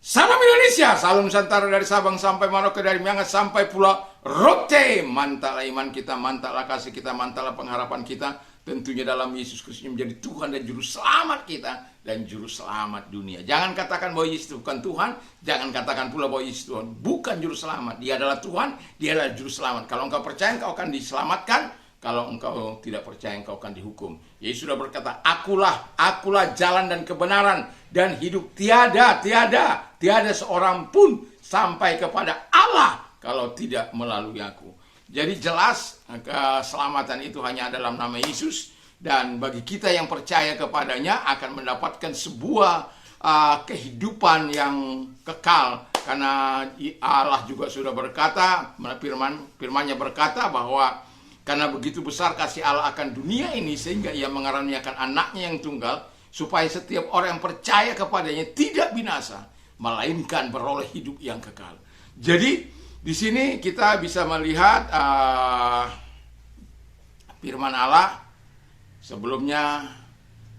Salam Indonesia, salam Nusantara dari Sabang sampai Merauke, dari Miangas sampai Pulau Rote. Mantaplah iman kita, mantaplah kasih kita, mantaplah pengharapan kita. Tentunya dalam Yesus Kristus menjadi Tuhan dan Juru Selamat kita dan Juru Selamat dunia. Jangan katakan bahwa Yesus bukan Tuhan, jangan katakan pula bahwa Yesus Tuhan bukan Juru Selamat. Dia adalah Tuhan, Dia adalah Juru Selamat. Kalau engkau percaya, engkau akan diselamatkan. Kalau engkau tidak percaya, engkau akan dihukum. Yesus sudah berkata, akulah jalan dan kebenaran dan hidup. Tiada seorang pun sampai kepada Allah kalau tidak melalui aku. Jadi jelas keselamatan itu hanya dalam nama Yesus. Dan bagi kita yang percaya kepadanya akan mendapatkan sebuah kehidupan yang kekal. Karena Allah juga sudah berkata, firman-Nya berkata bahwa karena begitu besar kasih Allah akan dunia ini sehingga Ia mengaruniakan anaknya yang tunggal supaya setiap orang yang percaya kepadanya tidak binasa melainkan beroleh hidup yang kekal. Jadi di sini kita bisa melihat firman Allah. Sebelumnya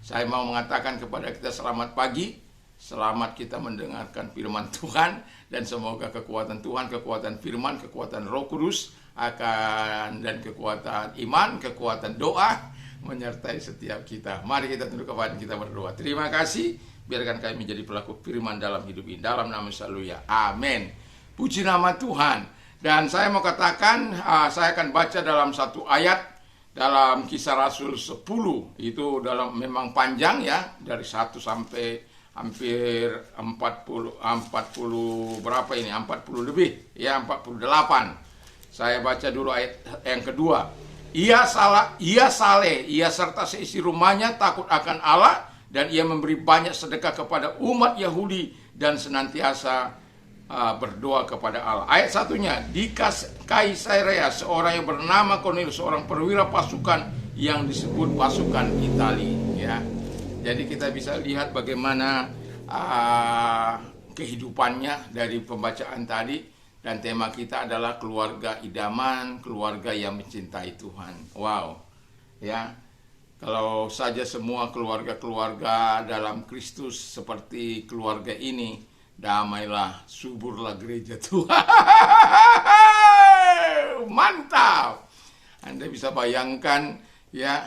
saya mau mengatakan kepada kita selamat pagi, selamat kita mendengarkan firman Tuhan, dan semoga kekuatan Tuhan, kekuatan firman, kekuatan Roh Kudus dan kekuatan iman, kekuatan doa menyertai setiap kita. Mari kita tunduk kepada kita berdoa. Terima kasih, biarkan kami menjadi pelaku firman dalam hidup ini. Dalam nama Yesus, haleluya. Amin. Puji nama Tuhan. Dan saya mau katakan, saya akan baca dalam satu ayat dalam Kisah Rasul 10. Itu memang panjang ya, dari 1 sampai hampir 40 berapa ini? 40 lebih ya, 48. Saya baca dulu ayat yang kedua. Ia saleh, ia serta seisi rumahnya takut akan Allah, dan ia memberi banyak sedekah kepada umat Yahudi dan senantiasa berdoa kepada Allah. Ayat satunya, di Kaisarea seorang yang bernama Cornelius, seorang perwira pasukan yang disebut pasukan Itali. Ya, jadi kita bisa lihat bagaimana kehidupannya dari pembacaan tadi. Dan tema kita adalah keluarga idaman, keluarga yang mencintai Tuhan. Wow, ya. Kalau saja semua keluarga-keluarga dalam Kristus seperti keluarga ini, damailah, suburlah gereja Tuhan. Mantap. Anda bisa bayangkan ya,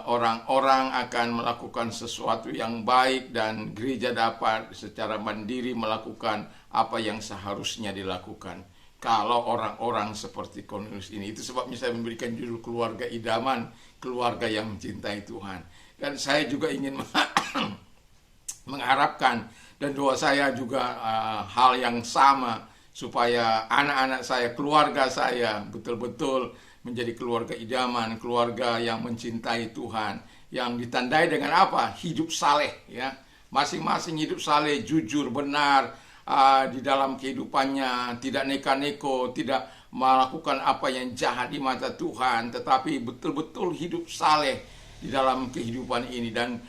orang-orang akan melakukan sesuatu yang baik dan gereja dapat secara mandiri melakukan apa yang seharusnya dilakukan. Kalau orang-orang seperti Cornelius ini, itu sebabnya saya memberikan judul keluarga idaman, keluarga yang mencintai Tuhan. Dan saya juga ingin mengharapkan, dan doa saya juga hal yang sama, supaya anak-anak saya, keluarga saya betul-betul menjadi keluarga idaman, keluarga yang mencintai Tuhan, yang ditandai dengan apa? Hidup saleh ya. Masing-masing hidup saleh, jujur, benar di dalam kehidupannya, tidak neka-neko, tidak melakukan apa yang jahat di mata Tuhan, tetapi betul-betul hidup saleh di dalam kehidupan ini, dan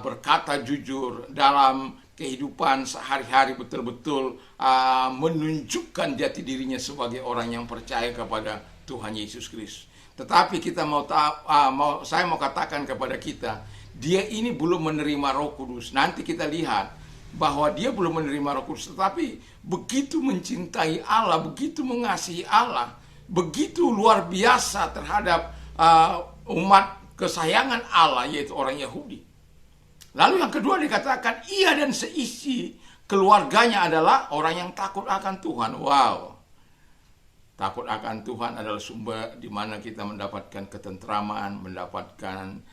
berkata jujur dalam kehidupan sehari-hari, betul-betul menunjukkan jati dirinya sebagai orang yang percaya kepada Tuhan Yesus Kristus. Tetapi kita saya mau katakan kepada kita, dia ini belum menerima Roh Kudus. Nanti kita lihat bahwa dia belum menerima Roh Kudus, tetapi begitu mencintai Allah, begitu mengasihi Allah, begitu luar biasa terhadap umat kesayangan Allah, yaitu orang Yahudi. Lalu yang kedua dikatakan, ia dan seisi keluarganya adalah orang yang takut akan Tuhan. Wow. Takut akan Tuhan adalah sumber di mana kita mendapatkan ketentraman, mendapatkan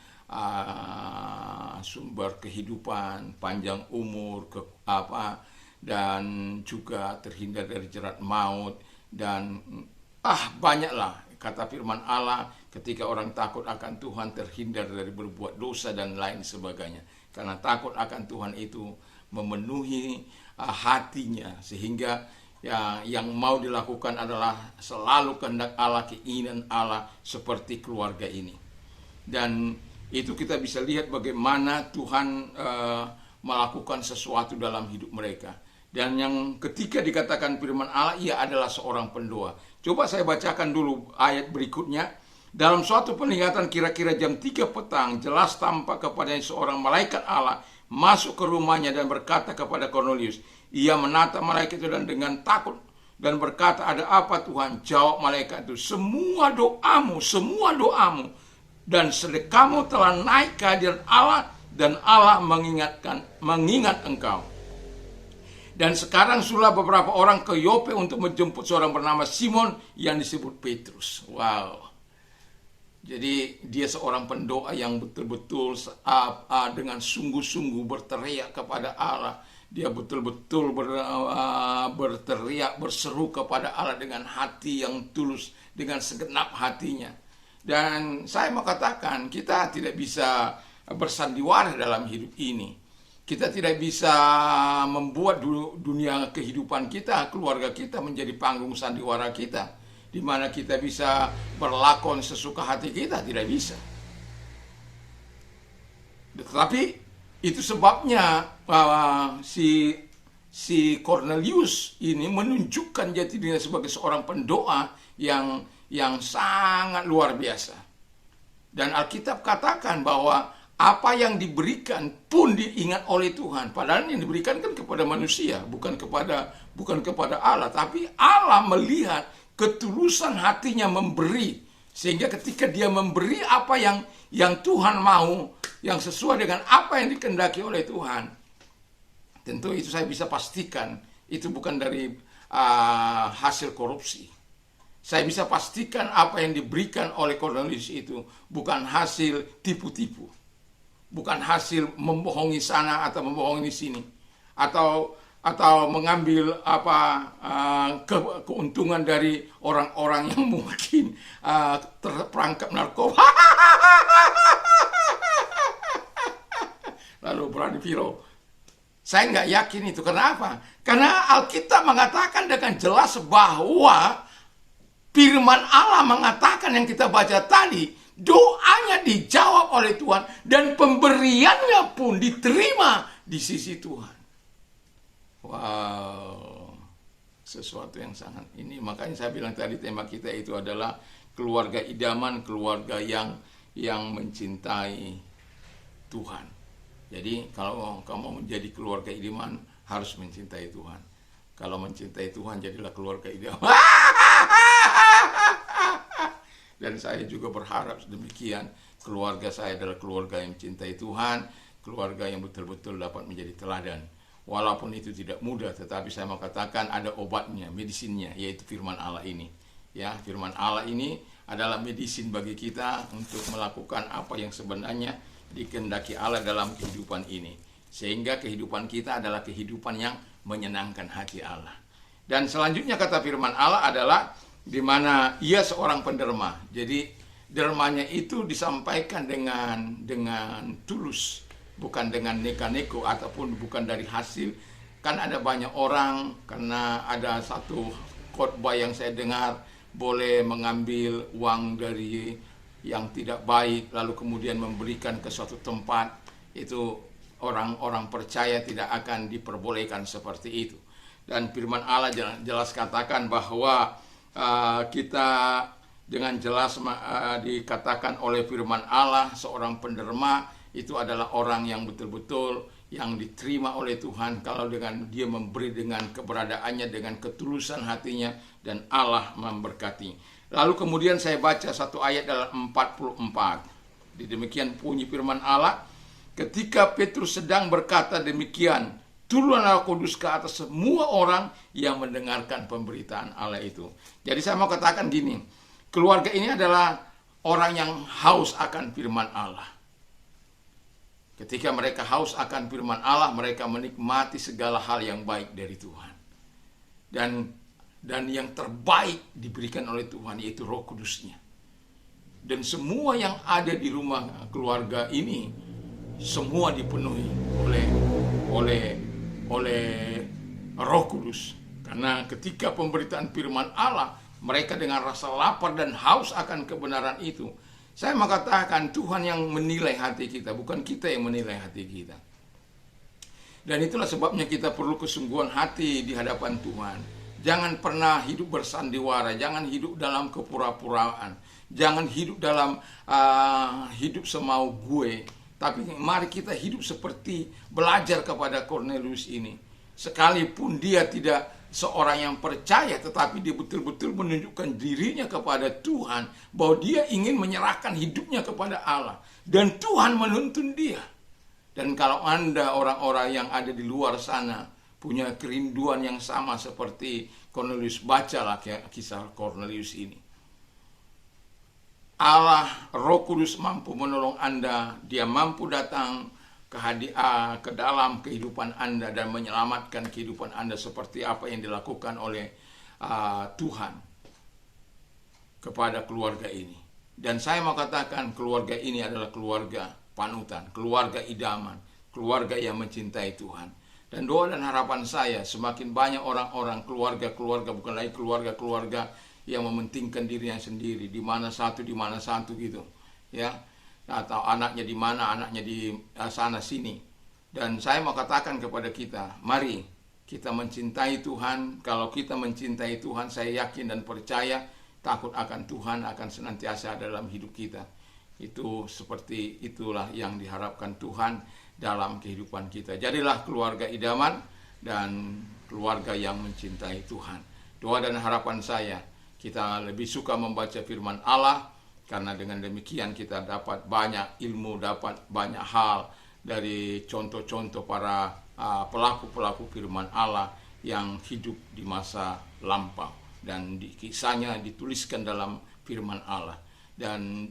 sumber kehidupan, panjang umur, dan juga terhindar dari jerat maut, dan banyaklah kata firman Allah, ketika orang takut akan Tuhan terhindar dari berbuat dosa dan lain sebagainya. Karena takut akan Tuhan itu memenuhi hatinya, sehingga yang mau dilakukan adalah selalu kehendak Allah, keinginan Allah, seperti keluarga ini. Dan itu kita bisa lihat bagaimana Tuhan melakukan sesuatu dalam hidup mereka. Dan yang ketika dikatakan firman Allah, ia adalah seorang pendoa. Coba saya bacakan dulu ayat berikutnya. Dalam suatu penglihatan kira-kira jam 3 petang, jelas tampak kepadanya seorang malaikat Allah masuk ke rumahnya dan berkata kepada Kornelius. Ia menatap malaikat itu dan dengan takut dan berkata, ada apa Tuhan? Jawab malaikat itu, semua doamu dan sedekahmu telah naik ke hadirat Allah, dan Allah mengingat engkau. Dan sekarang suruhlah beberapa orang ke Yope untuk menjemput seorang bernama Simon yang disebut Petrus. Wow. Jadi dia seorang pendoa yang betul-betul dengan sungguh-sungguh berteriak kepada Allah. Dia betul-betul berteriak, berseru kepada Allah dengan hati yang tulus, dengan segenap hatinya. Dan saya mau katakan, kita tidak bisa bersandiwara dalam hidup ini. Kita tidak bisa membuat dunia kehidupan kita, keluarga kita menjadi panggung sandiwara kita, di mana kita bisa berlakon sesuka hati kita, tidak bisa. Tetapi itu sebabnya si Cornelius ini menunjukkan jati dirinya sebagai seorang pendoa yang sangat luar biasa. Dan Alkitab katakan bahwa apa yang diberikan pun diingat oleh Tuhan. Padahal yang diberikan kan kepada manusia, bukan kepada Allah. Tapi Allah melihat ketulusan hatinya memberi, sehingga ketika dia memberi apa yang Tuhan mau, yang sesuai dengan apa yang dikehendaki oleh Tuhan, tentu itu saya bisa pastikan itu bukan dari hasil korupsi. Saya bisa pastikan apa yang diberikan oleh Cornelius itu bukan hasil tipu-tipu, bukan hasil membohongi sana atau membohongi sini, atau mengambil keuntungan dari orang-orang yang mungkin terperangkap narkoba lalu berani viral. Saya nggak yakin itu. Kenapa? Karena Alkitab mengatakan dengan jelas bahwa firman Allah mengatakan yang kita baca tadi, doanya dijawab oleh Tuhan dan pemberiannya pun diterima di sisi Tuhan. Wow, sesuatu yang sangat ini. Makanya saya bilang tadi tema kita itu adalah keluarga idaman, keluarga yang mencintai Tuhan. Jadi kalau kamu menjadi keluarga idaman harus mencintai Tuhan. Kalau mencintai Tuhan jadilah keluarga idaman. Dan saya juga berharap demikian. Keluarga saya adalah keluarga yang mencintai Tuhan, keluarga yang betul-betul dapat menjadi teladan. Walaupun itu tidak mudah, tetapi saya mau katakan ada obatnya, medisinnya, yaitu firman Allah ini. Ya, firman Allah ini adalah medisin bagi kita untuk melakukan apa yang sebenarnya dikehendaki Allah dalam kehidupan ini. Sehingga kehidupan kita adalah kehidupan yang menyenangkan hati Allah. Dan selanjutnya kata firman Allah adalah di mana ia seorang penderma. Jadi dermanya itu disampaikan dengan tulus, bukan dengan neka-neko ataupun bukan dari hasil. Kan ada banyak orang, karena ada satu khotbah yang saya dengar, boleh mengambil uang dari yang tidak baik lalu kemudian memberikan ke suatu tempat. Itu orang-orang percaya tidak akan diperbolehkan seperti itu. Dan firman Allah jelas katakan bahwa kita dengan jelas dikatakan oleh firman Allah, seorang penderma itu adalah orang yang betul-betul yang diterima oleh Tuhan kalau dengan dia memberi dengan keberadaannya, dengan ketulusan hatinya, dan Allah memberkati. Lalu kemudian saya baca satu ayat dalam 44. Demikian bunyi firman Allah, ketika Petrus sedang berkata demikian, turunlah Roh Kudus ke atas semua orang yang mendengarkan pemberitaan Allah itu. Jadi saya mau katakan gini, keluarga ini adalah orang yang haus akan firman Allah. Ketika mereka haus akan firman Allah, mereka menikmati segala hal yang baik dari Tuhan. Dan yang terbaik diberikan oleh Tuhan, yaitu Roh Kudusnya. Dan semua yang ada di rumah keluarga ini, semua dipenuhi oleh Roh Kudus. Karena ketika pemberitaan firman Allah, mereka dengan rasa lapar dan haus akan kebenaran itu. Saya mengatakan Tuhan yang menilai hati kita, bukan kita yang menilai hati kita. Dan itulah sebabnya kita perlu kesungguhan hati di hadapan Tuhan. Jangan pernah hidup bersandiwara, jangan hidup dalam kepura-puraan, jangan hidup dalam hidup semau gue. Tapi mari kita hidup seperti belajar kepada Cornelius ini. Sekalipun dia tidak seorang yang percaya, tetapi dia betul-betul menunjukkan dirinya kepada Tuhan, bahwa dia ingin menyerahkan hidupnya kepada Allah. Dan Tuhan menuntun dia. Dan kalau Anda orang-orang yang ada di luar sana punya kerinduan yang sama seperti Cornelius, bacalah kisah Cornelius ini. Allah, Roh Kudus mampu menolong Anda. Dia mampu datang ke dalam kehidupan Anda dan menyelamatkan kehidupan Anda seperti apa yang dilakukan oleh Tuhan kepada keluarga ini. Dan saya mau katakan, keluarga ini adalah keluarga panutan, keluarga idaman, keluarga yang mencintai Tuhan. Dan doa dan harapan saya, semakin banyak orang-orang, keluarga-keluarga, bukan lagi keluarga-keluarga yang mementingkan dirinya sendiri, di mana satu gitu, ya, atau anaknya di mana, anaknya di sana sini. Dan saya mau katakan kepada kita, mari kita mencintai Tuhan. Kalau kita mencintai Tuhan, saya yakin dan percaya takut akan Tuhan akan senantiasa dalam hidup kita. Itu seperti itulah yang diharapkan Tuhan dalam kehidupan kita. Jadilah keluarga idaman dan keluarga yang mencintai Tuhan. Doa dan harapan saya, kita lebih suka membaca firman Allah, karena dengan demikian kita dapat banyak ilmu, dapat banyak hal dari contoh-contoh para pelaku-pelaku firman Allah yang hidup di masa lampau. Dan kisahnya dituliskan dalam firman Allah. Dan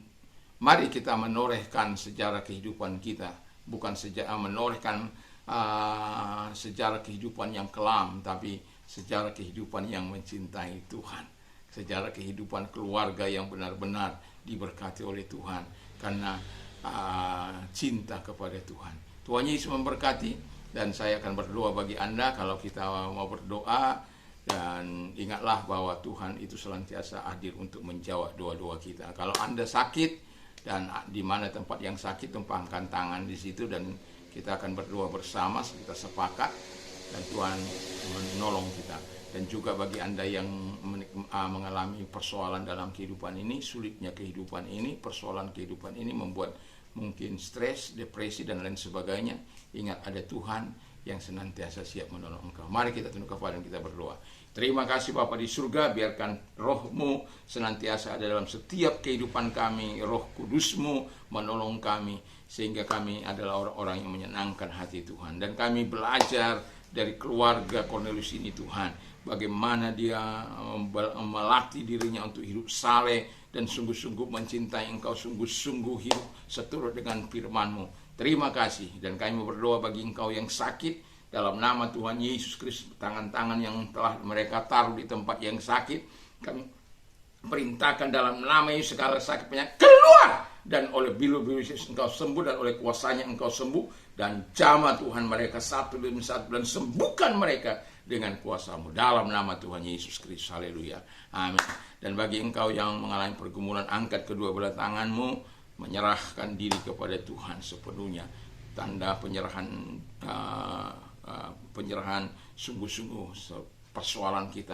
mari kita menorehkan sejarah kehidupan kita, bukan menorehkan sejarah kehidupan yang kelam, tapi sejarah kehidupan yang mencintai Tuhan. Sejarah kehidupan keluarga yang benar-benar diberkati oleh Tuhan karena cinta kepada Tuhan. Tuhan Yesus memberkati, dan saya akan berdoa bagi Anda kalau kita mau berdoa. Dan ingatlah bahwa Tuhan itu senantiasa hadir untuk menjawab doa-doa kita. Kalau Anda sakit dan di mana tempat yang sakit, tumpangkan tangan di situ dan kita akan berdoa bersama, kita sepakat dan Tuhan menolong kita. Dan juga bagi Anda yang mengalami persoalan dalam kehidupan ini, sulitnya kehidupan ini, persoalan kehidupan ini membuat mungkin stres, depresi dan lain sebagainya, ingat ada Tuhan yang senantiasa siap menolong engkau. Mari kita tunduk kepala dan kita berdoa. Terima kasih Bapa di surga, biarkan Roh-Mu senantiasa ada dalam setiap kehidupan kami. Roh Kudus-Mu menolong kami, sehingga kami adalah orang-orang yang menyenangkan hati Tuhan. Dan kami belajar dari keluarga Cornelius ini Tuhan, bagaimana dia melatih dirinya untuk hidup saleh dan sungguh-sungguh mencintai Engkau, sungguh-sungguh hidup seturut dengan firman-Mu. Terima kasih, dan kami berdoa bagi Engkau yang sakit, dalam nama Tuhan Yesus Kristus, tangan-tangan yang telah mereka taruh di tempat yang sakit, kami perintahkan dalam nama Yesus segala sakit penyakit keluar, dan oleh bilu-bilu Yesus Engkau sembuh, dan oleh kuasanya Engkau sembuh, dan jamah Tuhan mereka satu demi satu, dan sembuhkan mereka dengan kuasa-Mu dalam nama Tuhan Yesus Kristus. Haleluya, amin. Dan bagi engkau yang mengalami pergumulan, angkat kedua belah tanganmu, menyerahkan diri kepada Tuhan sepenuhnya, tanda penyerahan sungguh-sungguh persoalan kita.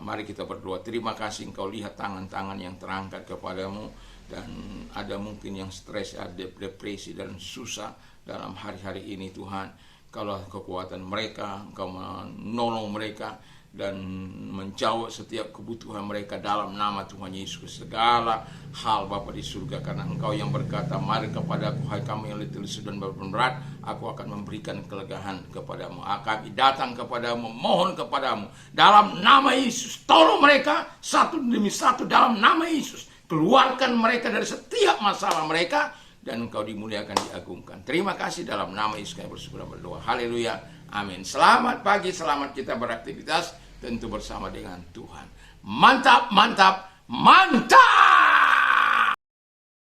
Mari kita berdoa. Terima kasih Engkau lihat tangan-tangan yang terangkat kepadamu, dan ada mungkin yang stres, ada depresi dan susah dalam hari-hari ini Tuhan. Kalau kekuatan mereka, Engkau menolong mereka dan menjawab setiap kebutuhan mereka dalam nama Tuhan Yesus. Segala hal Bapa di surga, karena Engkau yang berkata, mari kepadaku hai kamu yang letih lesu dan berat, aku akan memberikan kelegaan kepadamu. Kami datang kepadamu, mohon kepadamu dalam nama Yesus. Tolong mereka satu demi satu dalam nama Yesus. Keluarkan mereka dari setiap masalah mereka, dan Engkau dimuliakan, diagungkan. Terima kasih dalam nama Yesus kami bersyukur dan berdoa. Haleluya, amin. Selamat pagi, selamat kita beraktivitas tentu bersama dengan Tuhan. Mantap, mantap, mantap.